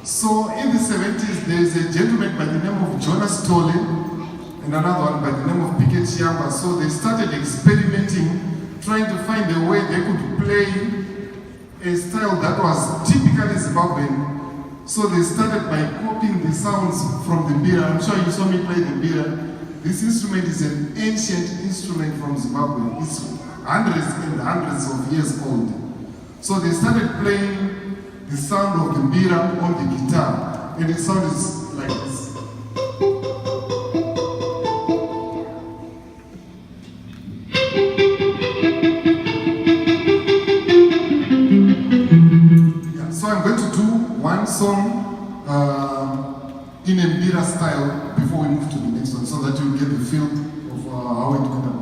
So in the 70s, there is a gentleman by the name of Jonas Tolle and another one by the name of Piquet Chiamba. So they started experimenting, trying to find a way they could play a style that was typically Zimbabwean. So they started by copying the sounds from the mbira. I'm sure you saw me play the mbira. This instrument is an ancient instrument from Zimbabwe. It's hundreds and hundreds of years old. So they started playing the sound of the mbira on the guitar, and the sound is like this. Yeah, so I'm going to do one song in a mbira style before we move to the next one, so that you get the feel of how it could have